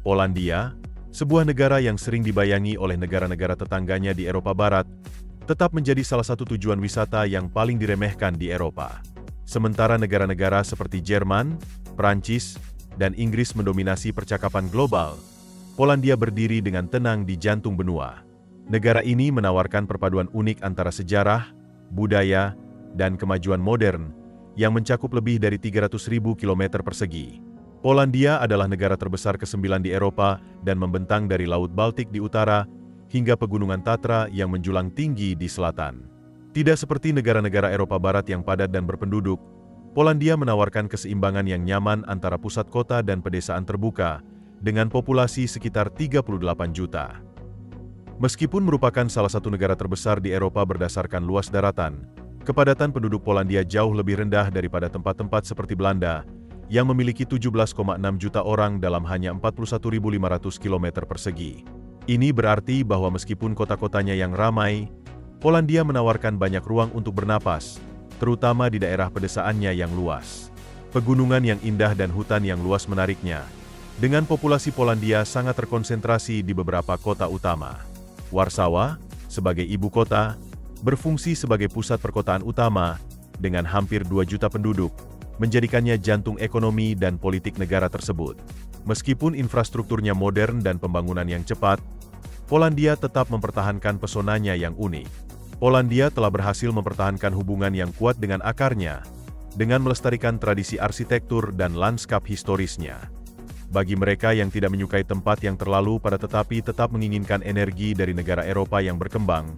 Polandia, sebuah negara yang sering dibayangi oleh negara-negara tetangganya di Eropa Barat, tetap menjadi salah satu tujuan wisata yang paling diremehkan di Eropa. Sementara negara-negara seperti Jerman, Prancis, dan Inggris mendominasi percakapan global, Polandia berdiri dengan tenang di jantung benua. Negara ini menawarkan perpaduan unik antara sejarah, budaya, dan kemajuan modern yang mencakup lebih dari 300.000 km persegi. Polandia adalah negara terbesar ke-9 di Eropa dan membentang dari Laut Baltik di utara hingga Pegunungan Tatra yang menjulang tinggi di selatan. Tidak seperti negara-negara Eropa Barat yang padat dan berpenduduk, Polandia menawarkan keseimbangan yang nyaman antara pusat kota dan pedesaan terbuka, dengan populasi sekitar 38 juta. Meskipun merupakan salah satu negara terbesar di Eropa berdasarkan luas daratan, kepadatan penduduk Polandia jauh lebih rendah daripada tempat-tempat seperti Belanda, yang memiliki 17,6 juta orang dalam hanya 41.500 km persegi. Ini berarti bahwa meskipun kota-kotanya yang ramai, Polandia menawarkan banyak ruang untuk bernapas, terutama di daerah pedesaannya yang luas. Pegunungan yang indah dan hutan yang luas menariknya, dengan populasi Polandia sangat terkonsentrasi di beberapa kota utama. Warsawa, sebagai ibu kota, berfungsi sebagai pusat perkotaan utama, dengan hampir 2 juta penduduk, menjadikannya jantung ekonomi dan politik negara tersebut. Meskipun infrastrukturnya modern dan pembangunan yang cepat, Polandia tetap mempertahankan pesonanya yang unik. Polandia telah berhasil mempertahankan hubungan yang kuat dengan akarnya, dengan melestarikan tradisi arsitektur dan lanskap historisnya. Bagi mereka yang tidak menyukai tempat yang terlalu padat tetapi tetap menginginkan energi dari negara Eropa yang berkembang,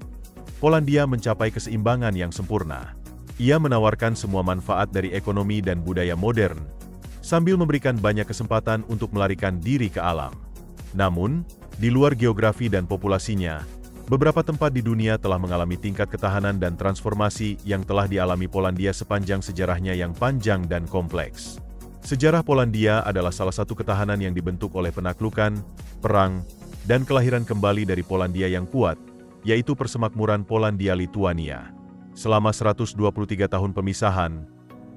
Polandia mencapai keseimbangan yang sempurna. Ia menawarkan semua manfaat dari ekonomi dan budaya modern, sambil memberikan banyak kesempatan untuk melarikan diri ke alam. Namun, di luar geografi dan populasinya, beberapa tempat di dunia telah mengalami tingkat ketahanan dan transformasi yang telah dialami Polandia sepanjang sejarahnya yang panjang dan kompleks. Sejarah Polandia adalah salah satu ketahanan yang dibentuk oleh penaklukan, perang, dan kelahiran kembali dari Polandia yang kuat, yaitu persemakmuran Polandia-Lituania. Selama 123 tahun pemisahan,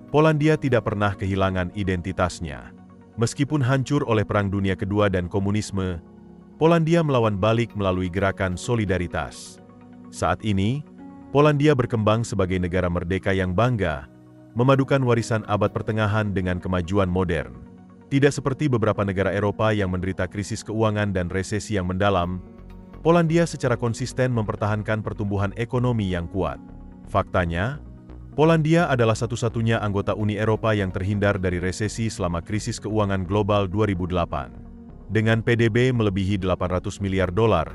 Polandia tidak pernah kehilangan identitasnya. Meskipun hancur oleh Perang Dunia Kedua dan komunisme, Polandia melawan balik melalui gerakan solidaritas. Saat ini, Polandia berkembang sebagai negara merdeka yang bangga, memadukan warisan abad pertengahan dengan kemajuan modern. Tidak seperti beberapa negara Eropa yang menderita krisis keuangan dan resesi yang mendalam, Polandia secara konsisten mempertahankan pertumbuhan ekonomi yang kuat. Faktanya, Polandia adalah satu-satunya anggota Uni Eropa yang terhindar dari resesi selama krisis keuangan global 2008. Dengan PDB melebihi 800 miliar dolar,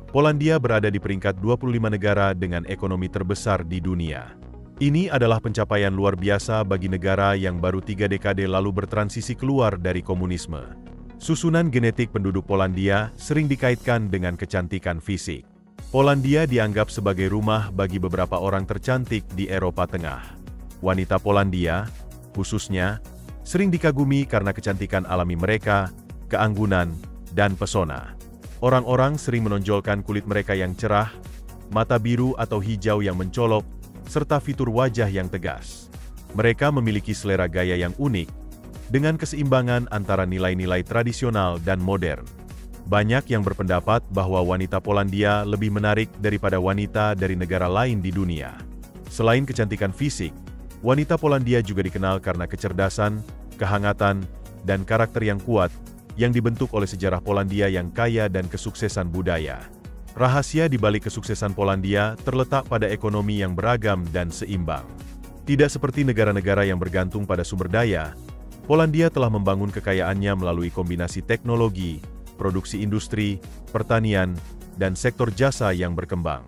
Polandia berada di peringkat 25 negara dengan ekonomi terbesar di dunia. Ini adalah pencapaian luar biasa bagi negara yang baru 3 dekade lalu bertransisi keluar dari komunisme. Susunan genetik penduduk Polandia sering dikaitkan dengan kecantikan fisik. Polandia dianggap sebagai rumah bagi beberapa orang tercantik di Eropa Tengah. Wanita Polandia, khususnya, sering dikagumi karena kecantikan alami mereka, keanggunan, dan pesona. Orang-orang sering menonjolkan kulit mereka yang cerah, mata biru atau hijau yang mencolok, serta fitur wajah yang tegas. Mereka memiliki selera gaya yang unik, dengan keseimbangan antara nilai-nilai tradisional dan modern. Banyak yang berpendapat bahwa wanita Polandia lebih menarik daripada wanita dari negara lain di dunia. Selain kecantikan fisik, wanita Polandia juga dikenal karena kecerdasan, kehangatan, dan karakter yang kuat, yang dibentuk oleh sejarah Polandia yang kaya dan kesuksesan budaya. Rahasia di balik kesuksesan Polandia terletak pada ekonomi yang beragam dan seimbang. Tidak seperti negara-negara yang bergantung pada sumber daya, Polandia telah membangun kekayaannya melalui kombinasi teknologi, produksi industri, pertanian, dan sektor jasa yang berkembang.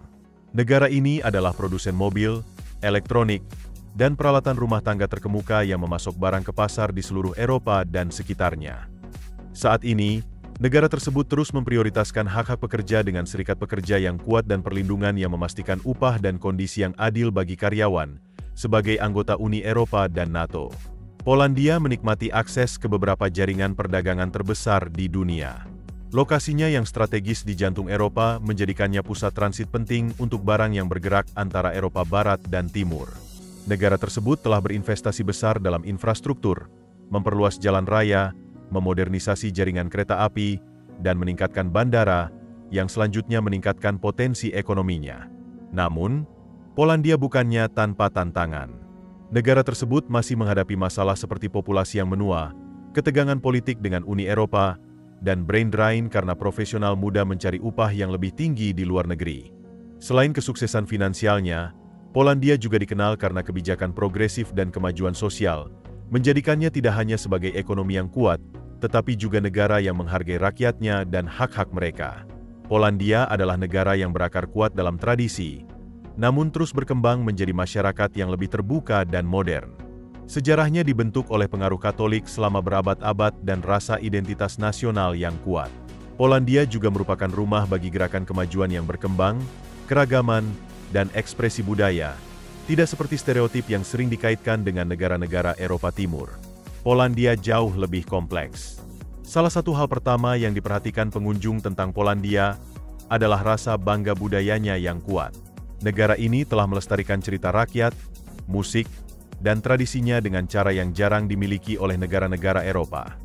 Negara ini adalah produsen mobil, elektronik, dan peralatan rumah tangga terkemuka yang memasok barang ke pasar di seluruh Eropa dan sekitarnya. Saat ini, negara tersebut terus memprioritaskan hak-hak pekerja dengan serikat pekerja yang kuat dan perlindungan yang memastikan upah dan kondisi yang adil bagi karyawan, sebagai anggota Uni Eropa dan NATO. Polandia menikmati akses ke beberapa jaringan perdagangan terbesar di dunia. Lokasinya yang strategis di jantung Eropa menjadikannya pusat transit penting untuk barang yang bergerak antara Eropa Barat dan Timur. Negara tersebut telah berinvestasi besar dalam infrastruktur, memperluas jalan raya, memodernisasi jaringan kereta api, dan meningkatkan bandara, yang selanjutnya meningkatkan potensi ekonominya. Namun, Polandia bukannya tanpa tantangan. Negara tersebut masih menghadapi masalah seperti populasi yang menua, ketegangan politik dengan Uni Eropa, dan brain drain karena profesional muda mencari upah yang lebih tinggi di luar negeri. Selain kesuksesan finansialnya, Polandia juga dikenal karena kebijakan progresif dan kemajuan sosial, menjadikannya tidak hanya sebagai ekonomi yang kuat, tetapi juga negara yang menghargai rakyatnya dan hak-hak mereka. Polandia adalah negara yang berakar kuat dalam tradisi, namun terus berkembang menjadi masyarakat yang lebih terbuka dan modern. Sejarahnya dibentuk oleh pengaruh Katolik selama berabad-abad dan rasa identitas nasional yang kuat. Polandia juga merupakan rumah bagi gerakan kemajuan yang berkembang, keragaman, dan ekspresi budaya, tidak seperti stereotip yang sering dikaitkan dengan negara-negara Eropa Timur. Polandia jauh lebih kompleks. Salah satu hal pertama yang diperhatikan pengunjung tentang Polandia adalah rasa bangga budayanya yang kuat. Negara ini telah melestarikan cerita rakyat, musik, dan tradisinya dengan cara yang jarang dimiliki oleh negara-negara Eropa.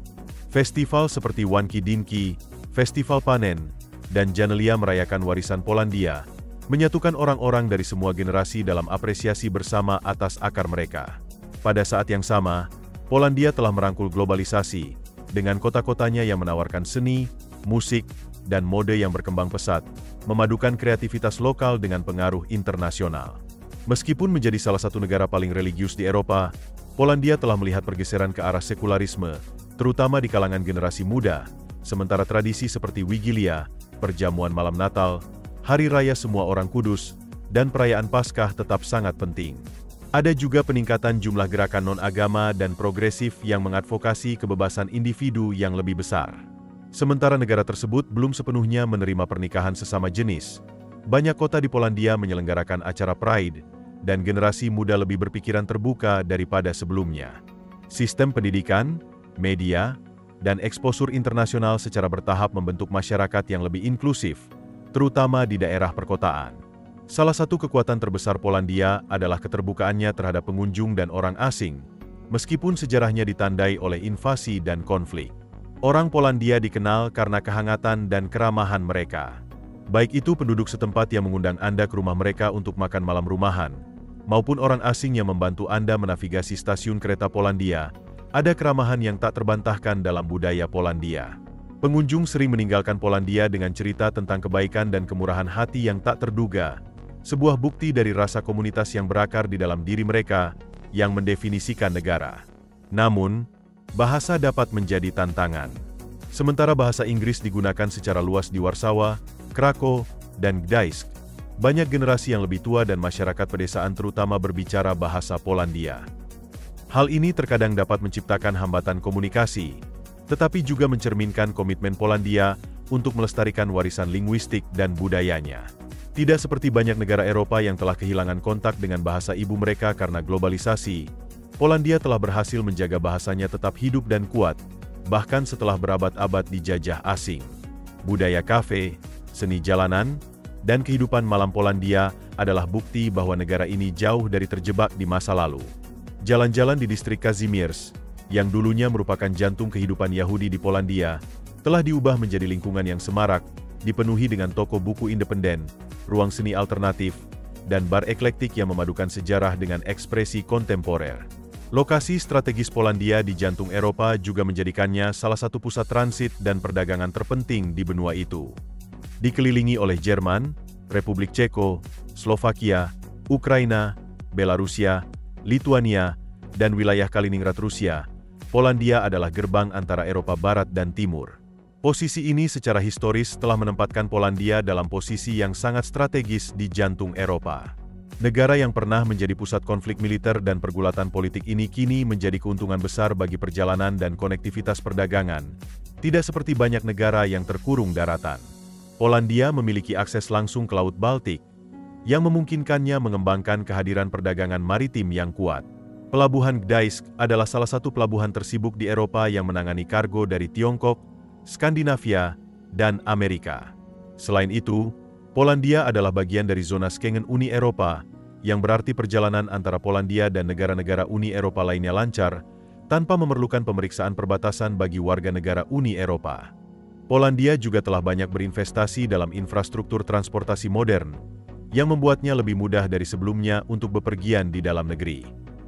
Festival seperti Wanki Dinki, Festival Panen, dan Janelia merayakan warisan Polandia, menyatukan orang-orang dari semua generasi dalam apresiasi bersama atas akar mereka. Pada saat yang sama, Polandia telah merangkul globalisasi, dengan kota-kotanya yang menawarkan seni, musik, dan mode yang berkembang pesat, memadukan kreativitas lokal dengan pengaruh internasional. Meskipun menjadi salah satu negara paling religius di Eropa, Polandia telah melihat pergeseran ke arah sekularisme, terutama di kalangan generasi muda, sementara tradisi seperti Wigilia, perjamuan malam Natal, Hari Raya Semua Orang Kudus, dan perayaan Paskah tetap sangat penting. Ada juga peningkatan jumlah gerakan non-agama dan progresif yang mengadvokasi kebebasan individu yang lebih besar. Sementara negara tersebut belum sepenuhnya menerima pernikahan sesama jenis, banyak kota di Polandia menyelenggarakan acara Pride, dan generasi muda lebih berpikiran terbuka daripada sebelumnya. Sistem pendidikan, media, dan eksposur internasional secara bertahap membentuk masyarakat yang lebih inklusif, terutama di daerah perkotaan. Salah satu kekuatan terbesar Polandia adalah keterbukaannya terhadap pengunjung dan orang asing, meskipun sejarahnya ditandai oleh invasi dan konflik. Orang Polandia dikenal karena kehangatan dan keramahan mereka. Baik itu penduduk setempat yang mengundang Anda ke rumah mereka untuk makan malam rumahan, maupun orang asing yang membantu Anda menavigasi stasiun kereta Polandia, ada keramahan yang tak terbantahkan dalam budaya Polandia. Pengunjung sering meninggalkan Polandia dengan cerita tentang kebaikan dan kemurahan hati yang tak terduga, sebuah bukti dari rasa komunitas yang berakar di dalam diri mereka yang mendefinisikan negara. Namun, bahasa dapat menjadi tantangan. Sementara bahasa Inggris digunakan secara luas di Warsawa, Krakow, dan Gdańsk, banyak generasi yang lebih tua dan masyarakat pedesaan terutama berbicara bahasa Polandia. Hal ini terkadang dapat menciptakan hambatan komunikasi, tetapi juga mencerminkan komitmen Polandia untuk melestarikan warisan linguistik dan budayanya. Tidak seperti banyak negara Eropa yang telah kehilangan kontak dengan bahasa ibu mereka karena globalisasi, Polandia telah berhasil menjaga bahasanya tetap hidup dan kuat, bahkan setelah berabad-abad dijajah asing. Budaya kafe, seni jalanan, dan kehidupan malam Polandia adalah bukti bahwa negara ini jauh dari terjebak di masa lalu. Jalan-jalan di distrik Kazimierz, yang dulunya merupakan jantung kehidupan Yahudi di Polandia, telah diubah menjadi lingkungan yang semarak, dipenuhi dengan toko buku independen, ruang seni alternatif, dan bar eklektik yang memadukan sejarah dengan ekspresi kontemporer. Lokasi strategis Polandia di jantung Eropa juga menjadikannya salah satu pusat transit dan perdagangan terpenting di benua itu. Dikelilingi oleh Jerman, Republik Ceko, Slovakia, Ukraina, Belarusia, Lituania, dan wilayah Kaliningrad Rusia, Polandia adalah gerbang antara Eropa Barat dan Timur. Posisi ini secara historis telah menempatkan Polandia dalam posisi yang sangat strategis di jantung Eropa. Negara yang pernah menjadi pusat konflik militer dan pergulatan politik ini kini menjadi keuntungan besar bagi perjalanan dan konektivitas perdagangan, tidak seperti banyak negara yang terkurung daratan. Polandia memiliki akses langsung ke Laut Baltik, yang memungkinkannya mengembangkan kehadiran perdagangan maritim yang kuat. Pelabuhan Gdańsk adalah salah satu pelabuhan tersibuk di Eropa yang menangani kargo dari Tiongkok, Skandinavia, dan Amerika. Selain itu, Polandia adalah bagian dari zona Schengen Uni Eropa, yang berarti perjalanan antara Polandia dan negara-negara Uni Eropa lainnya lancar, tanpa memerlukan pemeriksaan perbatasan bagi warga negara Uni Eropa. Polandia juga telah banyak berinvestasi dalam infrastruktur transportasi modern, yang membuatnya lebih mudah dari sebelumnya untuk bepergian di dalam negeri.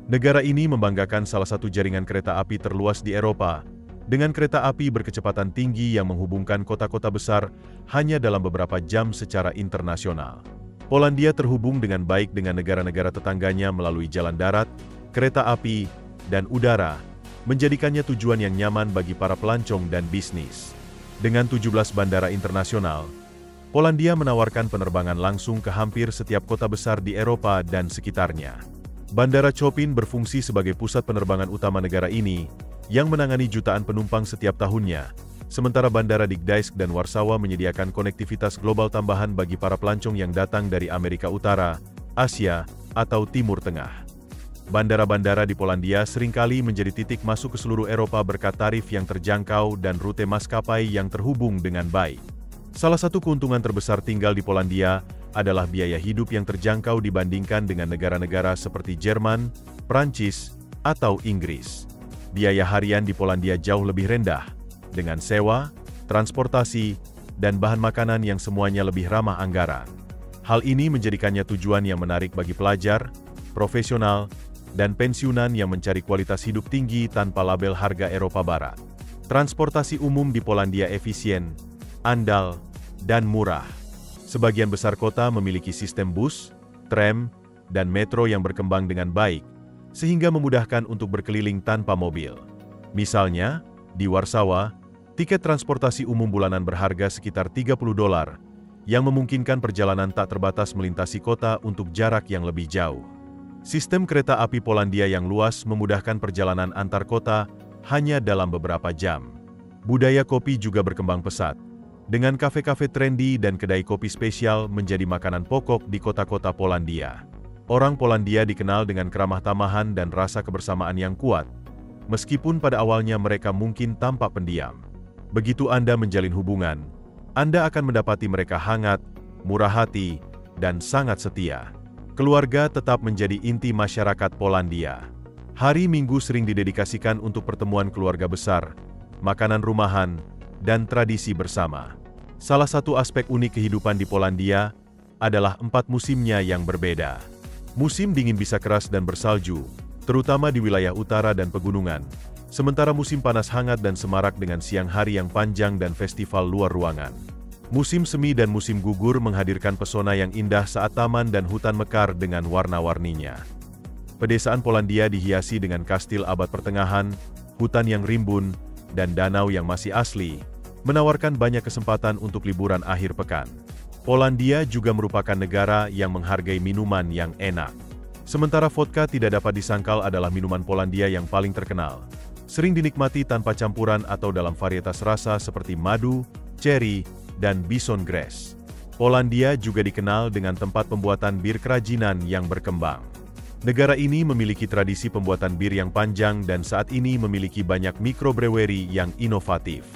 Negara ini membanggakan salah satu jaringan kereta api terluas di Eropa, dengan kereta api berkecepatan tinggi yang menghubungkan kota-kota besar hanya dalam beberapa jam secara internasional. Polandia terhubung dengan baik dengan negara-negara tetangganya melalui jalan darat, kereta api, dan udara, menjadikannya tujuan yang nyaman bagi para pelancong dan bisnis. Dengan 17 bandara internasional, Polandia menawarkan penerbangan langsung ke hampir setiap kota besar di Eropa dan sekitarnya. Bandara Chopin berfungsi sebagai pusat penerbangan utama negara ini, yang menangani jutaan penumpang setiap tahunnya, sementara Bandara di Gdańsk dan Warsawa menyediakan konektivitas global tambahan bagi para pelancong yang datang dari Amerika Utara, Asia, atau Timur Tengah. Bandara-bandara di Polandia seringkali menjadi titik masuk ke seluruh Eropa berkat tarif yang terjangkau dan rute maskapai yang terhubung dengan baik. Salah satu keuntungan terbesar tinggal di Polandia adalah biaya hidup yang terjangkau dibandingkan dengan negara-negara seperti Jerman, Prancis, atau Inggris. Biaya harian di Polandia jauh lebih rendah, dengan sewa, transportasi, dan bahan makanan yang semuanya lebih ramah anggaran. Hal ini menjadikannya tujuan yang menarik bagi pelajar, profesional, dan pensiunan yang mencari kualitas hidup tinggi tanpa label harga Eropa Barat. Transportasi umum di Polandia efisien, andal, dan murah. Sebagian besar kota memiliki sistem bus, tram, dan metro yang berkembang dengan baik, sehingga memudahkan untuk berkeliling tanpa mobil. Misalnya, di Warsawa, tiket transportasi umum bulanan berharga sekitar $30, yang memungkinkan perjalanan tak terbatas melintasi kota untuk jarak yang lebih jauh. Sistem kereta api Polandia yang luas memudahkan perjalanan antar kota hanya dalam beberapa jam. Budaya kopi juga berkembang pesat, dengan kafe-kafe trendy dan kedai kopi spesial menjadi makanan pokok di kota-kota Polandia. Orang Polandia dikenal dengan keramah tamahan dan rasa kebersamaan yang kuat, meskipun pada awalnya mereka mungkin tampak pendiam. Begitu Anda menjalin hubungan, Anda akan mendapati mereka hangat, murah hati, dan sangat setia. Keluarga tetap menjadi inti masyarakat Polandia. Hari Minggu sering didedikasikan untuk pertemuan keluarga besar, makanan rumahan, dan tradisi bersama. Salah satu aspek unik kehidupan di Polandia adalah 4 musimnya yang berbeda. Musim dingin bisa keras dan bersalju, terutama di wilayah utara dan pegunungan, sementara musim panas hangat dan semarak dengan siang hari yang panjang dan festival luar ruangan. Musim semi dan musim gugur menghadirkan pesona yang indah saat taman dan hutan mekar dengan warna-warninya. Pedesaan Polandia dihiasi dengan kastil abad pertengahan, hutan yang rimbun, dan danau yang masih asli, menawarkan banyak kesempatan untuk liburan akhir pekan. Polandia juga merupakan negara yang menghargai minuman yang enak. Sementara vodka tidak dapat disangkal adalah minuman Polandia yang paling terkenal. Sering dinikmati tanpa campuran atau dalam varietas rasa seperti madu, cherry, dan bison grass. Polandia juga dikenal dengan tempat pembuatan bir kerajinan yang berkembang. Negara ini memiliki tradisi pembuatan bir yang panjang dan saat ini memiliki banyak mikrobrewery yang inovatif.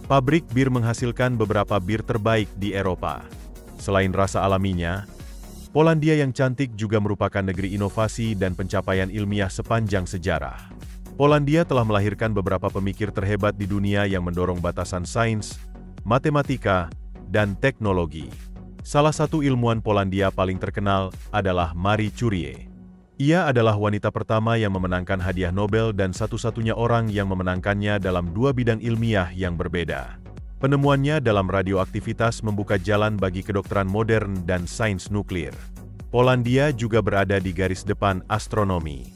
Pabrik bir menghasilkan beberapa bir terbaik di Eropa. Selain rasa alaminya, Polandia yang cantik juga merupakan negeri inovasi dan pencapaian ilmiah sepanjang sejarah. Polandia telah melahirkan beberapa pemikir terhebat di dunia yang mendorong batasan sains, matematika, dan teknologi. Salah satu ilmuwan Polandia paling terkenal adalah Marie Curie. Ia adalah wanita pertama yang memenangkan hadiah Nobel dan satu-satunya orang yang memenangkannya dalam 2 bidang ilmiah yang berbeda. Penemuannya dalam radioaktivitas membuka jalan bagi kedokteran modern dan sains nuklir. Polandia juga berada di garis depan astronomi.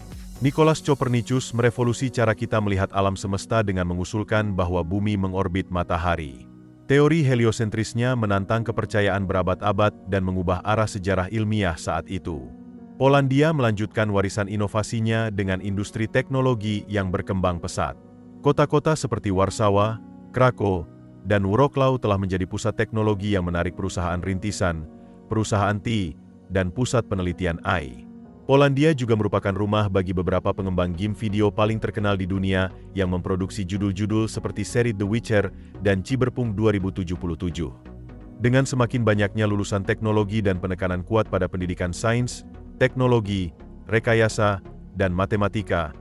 Nicolaus Copernicus merevolusi cara kita melihat alam semesta dengan mengusulkan bahwa bumi mengorbit matahari. Teori heliosentrisnya menantang kepercayaan berabad-abad dan mengubah arah sejarah ilmiah saat itu. Polandia melanjutkan warisan inovasinya dengan industri teknologi yang berkembang pesat. Kota-kota seperti Warsawa, Krakow, dan Wrocław telah menjadi pusat teknologi yang menarik perusahaan rintisan, perusahaan TI, dan pusat penelitian AI. Polandia juga merupakan rumah bagi beberapa pengembang game video paling terkenal di dunia yang memproduksi judul-judul seperti seri The Witcher dan Cyberpunk 2077. Dengan semakin banyaknya lulusan teknologi dan penekanan kuat pada pendidikan sains, teknologi, rekayasa, dan matematika,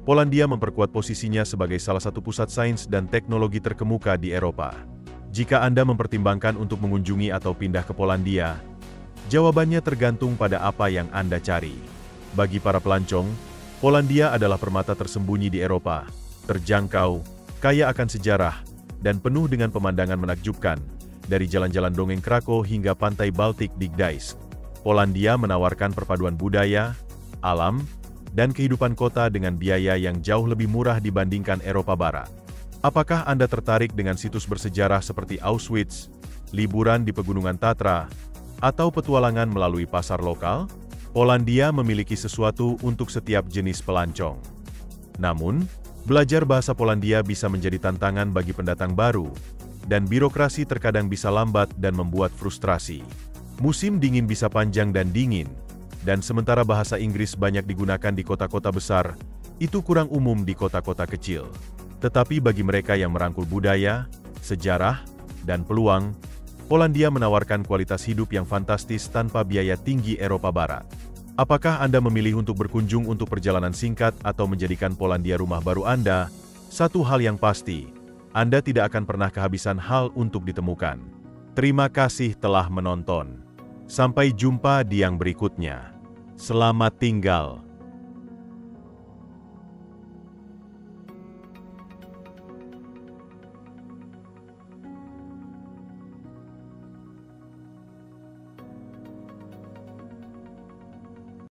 Polandia memperkuat posisinya sebagai salah satu pusat sains dan teknologi terkemuka di Eropa. Jika Anda mempertimbangkan untuk mengunjungi atau pindah ke Polandia, jawabannya tergantung pada apa yang Anda cari. Bagi para pelancong, Polandia adalah permata tersembunyi di Eropa, terjangkau, kaya akan sejarah, dan penuh dengan pemandangan menakjubkan, dari jalan-jalan dongeng Krakow hingga pantai Baltik di Gdańsk. Polandia menawarkan perpaduan budaya, alam, dan kehidupan kota dengan biaya yang jauh lebih murah dibandingkan Eropa Barat. Apakah Anda tertarik dengan situs bersejarah seperti Auschwitz, liburan di pegunungan Tatra, atau petualangan melalui pasar lokal? Polandia memiliki sesuatu untuk setiap jenis pelancong. Namun, belajar bahasa Polandia bisa menjadi tantangan bagi pendatang baru, dan birokrasi terkadang bisa lambat dan membuat frustrasi. Musim dingin bisa panjang dan dingin, dan sementara bahasa Inggris banyak digunakan di kota-kota besar, itu kurang umum di kota-kota kecil. Tetapi bagi mereka yang merangkul budaya, sejarah, dan peluang, Polandia menawarkan kualitas hidup yang fantastis tanpa biaya tinggi Eropa Barat. Apakah Anda memilih untuk berkunjung untuk perjalanan singkat atau menjadikan Polandia rumah baru Anda? Satu hal yang pasti, Anda tidak akan pernah kehabisan hal untuk ditemukan. Terima kasih telah menonton. Sampai jumpa di yang berikutnya. Selamat tinggal.